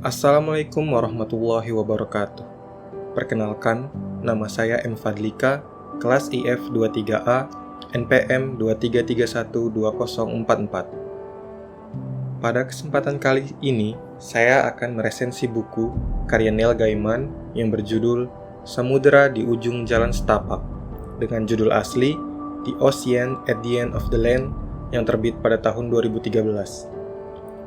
Assalamualaikum warahmatullahi wabarakatuh. Perkenalkan, nama saya M. Fadlika, kelas IF 23A, NPM 233120044. Pada kesempatan kali ini, saya akan meresensi buku karya Neil Gaiman yang berjudul Samudra di Ujung Jalan Setapak, dengan judul asli The Ocean at the End of the Land yang terbit pada tahun 2013.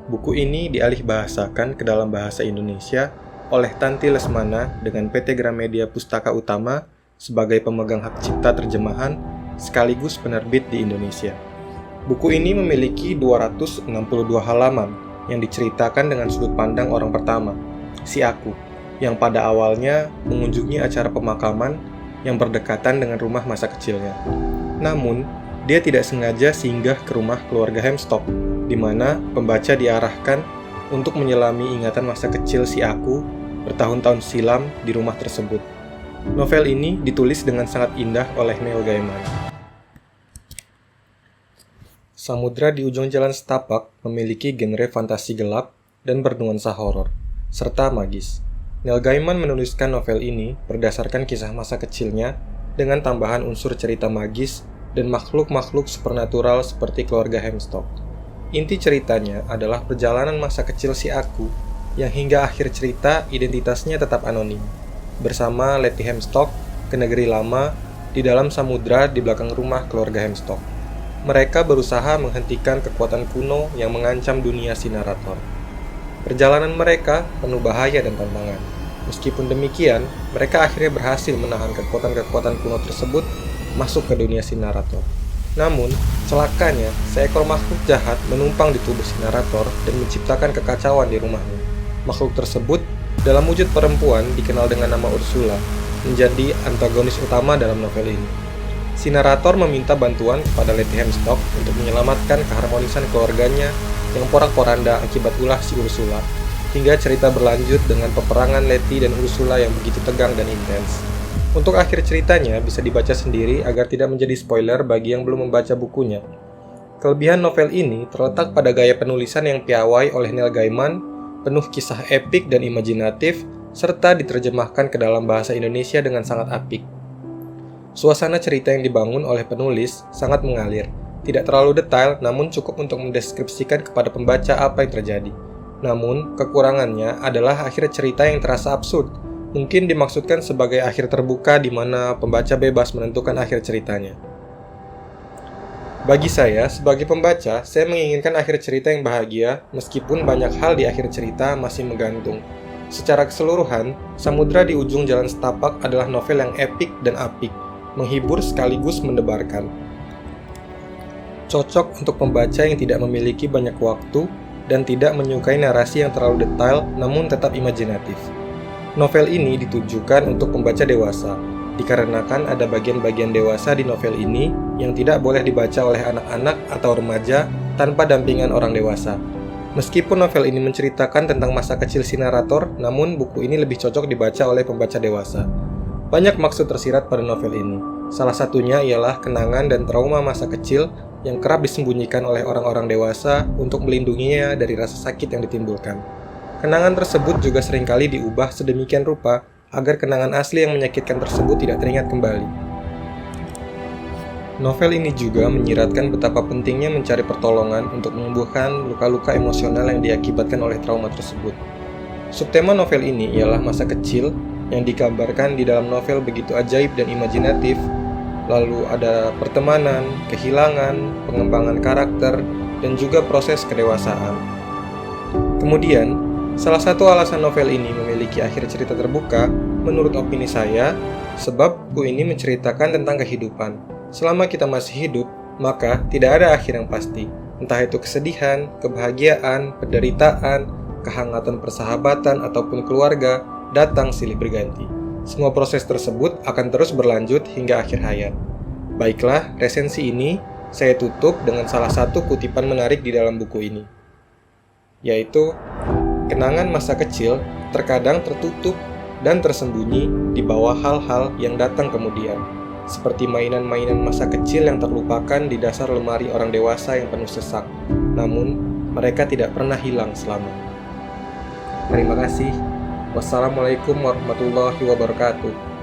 Buku ini dialihbahasakan ke dalam bahasa Indonesia oleh Tanti Lesmana dengan PT Gramedia Pustaka Utama sebagai pemegang hak cipta terjemahan sekaligus penerbit di Indonesia. Buku ini memiliki 262 halaman yang diceritakan dengan sudut pandang orang pertama, si Aku, yang pada awalnya mengunjungi acara pemakaman yang berdekatan dengan rumah masa kecilnya. Namun, dia tidak sengaja singgah ke rumah keluarga Hemstock, di mana pembaca diarahkan untuk menyelami ingatan masa kecil si Aku bertahun-tahun silam di rumah tersebut. Novel ini ditulis dengan sangat indah oleh Neil Gaiman. Samudra di Ujung Jalan Setapak memiliki genre fantasi gelap dan bernuansa horor, serta magis. Neil Gaiman menuliskan novel ini berdasarkan kisah masa kecilnya dengan tambahan unsur cerita magis dan makhluk-makhluk supernatural seperti keluarga Hemstock. Inti ceritanya adalah perjalanan masa kecil si Aku yang hingga akhir cerita identitasnya tetap anonim, bersama Letty Hemstock ke negeri lama di dalam samudra di belakang rumah keluarga Hemstock. Mereka berusaha menghentikan kekuatan kuno yang mengancam dunia si narator. Perjalanan mereka penuh bahaya dan tantangan. Meskipun demikian, mereka akhirnya berhasil menahan kekuatan-kekuatan kuno tersebut masuk ke dunia si narator. Namun, celakanya, seekor makhluk jahat menumpang di tubuh si narator dan menciptakan kekacauan di rumahnya. Makhluk tersebut, dalam wujud perempuan dikenal dengan nama Ursula, menjadi antagonis utama dalam novel ini. Si narator meminta bantuan kepada Letty Hemstock untuk menyelamatkan keharmonisan keluarganya yang porak-poranda akibat ulah si Ursula, hingga cerita berlanjut dengan peperangan Letty dan Ursula yang begitu tegang dan intens. Untuk akhir ceritanya bisa dibaca sendiri agar tidak menjadi spoiler bagi yang belum membaca bukunya. Kelebihan novel ini terletak pada gaya penulisan yang piawai oleh Neil Gaiman, penuh kisah epik dan imajinatif, serta diterjemahkan ke dalam bahasa Indonesia dengan sangat apik. Suasana cerita yang dibangun oleh penulis sangat mengalir, tidak terlalu detail namun cukup untuk mendeskripsikan kepada pembaca apa yang terjadi. Namun, kekurangannya adalah akhir cerita yang terasa absurd. Mungkin dimaksudkan sebagai akhir terbuka di mana pembaca bebas menentukan akhir ceritanya. Bagi saya, sebagai pembaca, saya menginginkan akhir cerita yang bahagia, meskipun banyak hal di akhir cerita masih menggantung. Secara keseluruhan, Samudra di Ujung Jalan Setapak adalah novel yang epik dan apik, menghibur sekaligus mendebarkan. Cocok untuk pembaca yang tidak memiliki banyak waktu dan tidak menyukai narasi yang terlalu detail namun tetap imajinatif. Novel ini ditujukan untuk pembaca dewasa, dikarenakan ada bagian-bagian dewasa di novel ini yang tidak boleh dibaca oleh anak-anak atau remaja tanpa dampingan orang dewasa. Meskipun novel ini menceritakan tentang masa kecil si narator, namun buku ini lebih cocok dibaca oleh pembaca dewasa. Banyak maksud tersirat pada novel ini. Salah satunya ialah kenangan dan trauma masa kecil yang kerap disembunyikan oleh orang-orang dewasa untuk melindunginya dari rasa sakit yang ditimbulkan. Kenangan tersebut juga seringkali diubah sedemikian rupa agar kenangan asli yang menyakitkan tersebut tidak teringat kembali. Novel ini juga menyiratkan betapa pentingnya mencari pertolongan untuk menyembuhkan luka-luka emosional yang diakibatkan oleh trauma tersebut. Subtema novel ini ialah masa kecil yang digambarkan di dalam novel begitu ajaib dan imajinatif, lalu ada pertemanan, kehilangan, pengembangan karakter, dan juga proses kedewasaan. Kemudian, salah satu alasan novel ini memiliki akhir cerita terbuka, menurut opini saya, sebab buku ini menceritakan tentang kehidupan. Selama kita masih hidup, maka tidak ada akhir yang pasti. Entah itu kesedihan, kebahagiaan, penderitaan, kehangatan persahabatan, ataupun keluarga, datang silih berganti. Semua proses tersebut akan terus berlanjut hingga akhir hayat. Baiklah, resensi ini saya tutup dengan salah satu kutipan menarik di dalam buku ini, yaitu kenangan masa kecil terkadang tertutup dan tersembunyi di bawah hal-hal yang datang kemudian, seperti mainan-mainan masa kecil yang terlupakan di dasar lemari orang dewasa yang penuh sesak, namun mereka tidak pernah hilang selamanya. Terima kasih. Wassalamualaikum warahmatullahi wabarakatuh.